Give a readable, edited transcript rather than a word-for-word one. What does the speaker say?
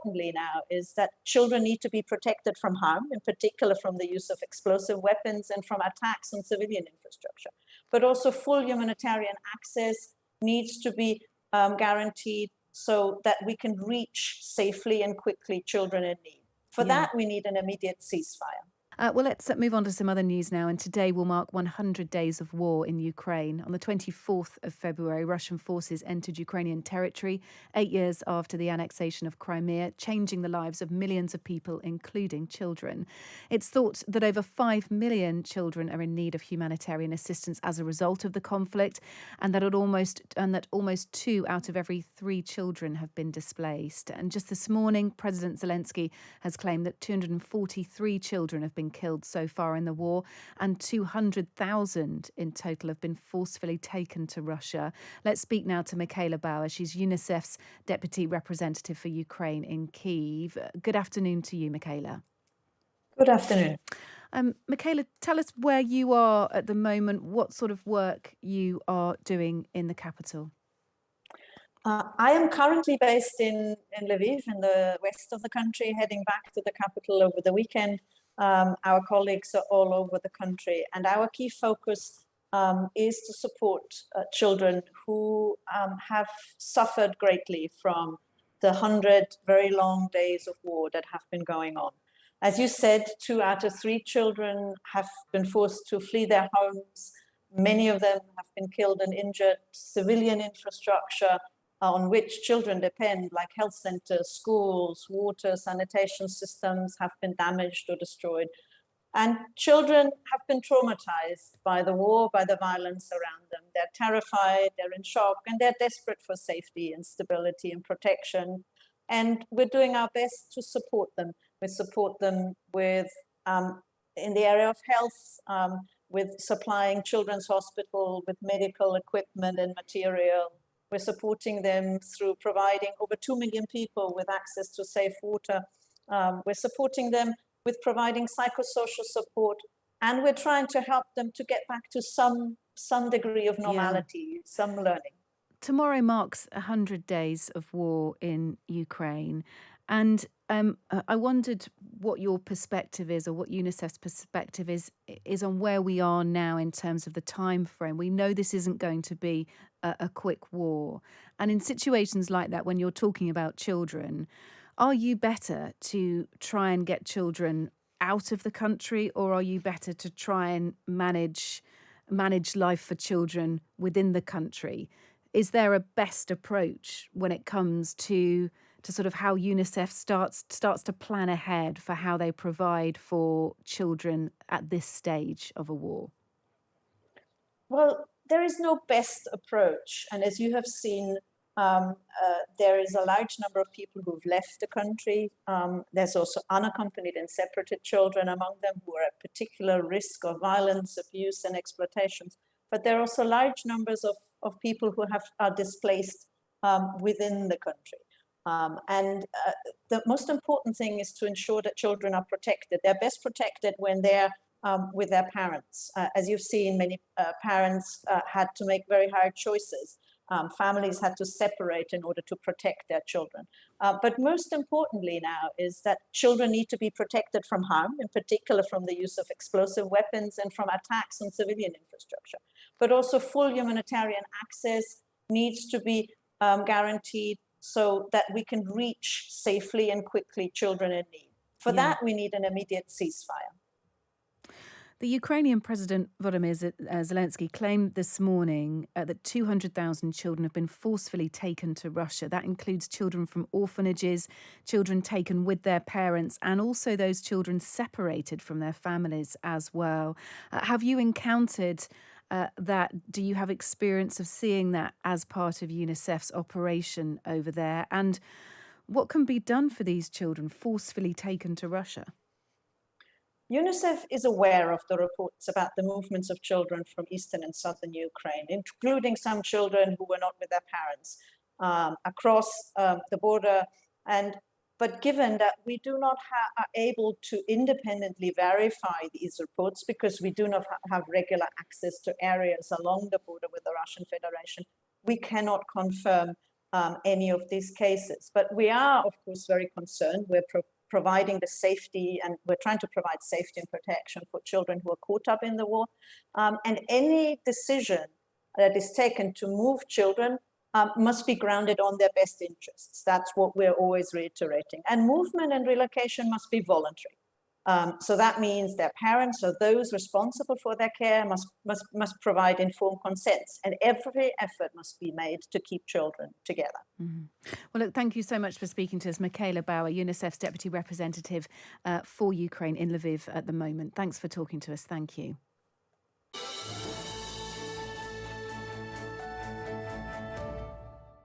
importantly now is that children need to be protected from harm, in particular from the use of explosive weapons and from attacks on civilian infrastructure. But also full humanitarian access needs to be guaranteed so that we can reach safely and quickly children in need. For that, we need an immediate ceasefire. Well, let's move on to some other news now. And today will mark 100 days of war in Ukraine. On the 24th of February, Russian forces entered Ukrainian territory 8 years after the annexation of Crimea, changing the lives of millions of people, including children. It's thought that over 5 million children are in need of humanitarian assistance as a result of the conflict, and that almost 2 out of every 3 children have been displaced. And just this morning, President Zelensky has claimed that 243 children have been killed so far in the war, and 200,000 in total have been forcefully taken to Russia. Let's speak now to Michaela Bauer. She's UNICEF's Deputy Representative for Ukraine in Kyiv. Good afternoon to you, Michaela. Good afternoon. Michaela, tell us where you are at the moment, what sort of work you are doing in the capital. I am currently based in Lviv, in the west of the country, heading back to the capital over the weekend. Our colleagues are all over the country, and our key focus is to support children who have suffered greatly from the 100 very long days of war that have been going on. As you said, 2 out of 3 children have been forced to flee their homes. Many of them have been killed and injured. Civilian infrastructure on which children depend, like health centers, schools, water, sanitation systems, have been damaged or destroyed. And children have been traumatized by the war, by the violence around them. They're terrified, they're in shock, and they're desperate for safety and stability and protection. And we're doing our best to support them. We support them with, in the area of health, with supplying Children's Hospital with medical equipment and material. We're supporting them through providing over 2 million people with access to safe water. We're supporting them with providing psychosocial support, and we're trying to help them to get back to some degree of normality, some learning. Tomorrow marks 100 days of war in Ukraine, and I wondered what your perspective is, or what UNICEF's perspective is on where we are now in terms of the time frame. We know this isn't going to be a quick war, and in situations like that, when you're talking about children, are you better to try and get children out of the country, or are you better to try and manage life for children within the country? Is there a best approach when it comes to sort of how UNICEF starts to plan ahead for how they provide for children at this stage of a war? Well, there is no best approach. And as you have seen, there is a large number of people who've left the country. There's also unaccompanied and separated children among them who are at particular risk of violence, abuse, and exploitations. But there are also large numbers of people who are displaced within the country. The most important thing is to ensure that children are protected. They're best protected when they're with their parents. As you've seen, many parents had to make very hard choices. Families had to separate in order to protect their children. But most importantly now is that children need to be protected from harm, in particular from the use of explosive weapons and from attacks on civilian infrastructure. But also full humanitarian access needs to be guaranteed so that we can reach safely and quickly children in need. For that, we need an immediate ceasefire. The Ukrainian President Volodymyr Zelensky claimed this morning that 200,000 children have been forcefully taken to Russia. That includes children from orphanages, children taken with their parents, and also those children separated from their families as well. Have you encountered that? Do you have experience of seeing that as part of UNICEF's operation over there? And what can be done for these children forcefully taken to Russia? UNICEF is aware of the reports about the movements of children from eastern and southern Ukraine, including some children who were not with their parents, across the border. But given that we do not are able to independently verify these reports because we do not have regular access to areas along the border with the Russian Federation, we cannot confirm any of these cases. But we are, of course, very concerned. We're providing the safety, and we're trying to provide safety and protection for children who are caught up in the war. And any decision that is taken to move children must be grounded on their best interests. That's what we're always reiterating. And movement and relocation must be voluntary. So that means their parents or those responsible for their care must provide informed consents, and every effort must be made to keep children together. Mm-hmm. Well, look, thank you so much for speaking to us, Michaela Bauer, UNICEF's Deputy Representative for Ukraine in Lviv at the moment. Thanks for talking to us. Thank you.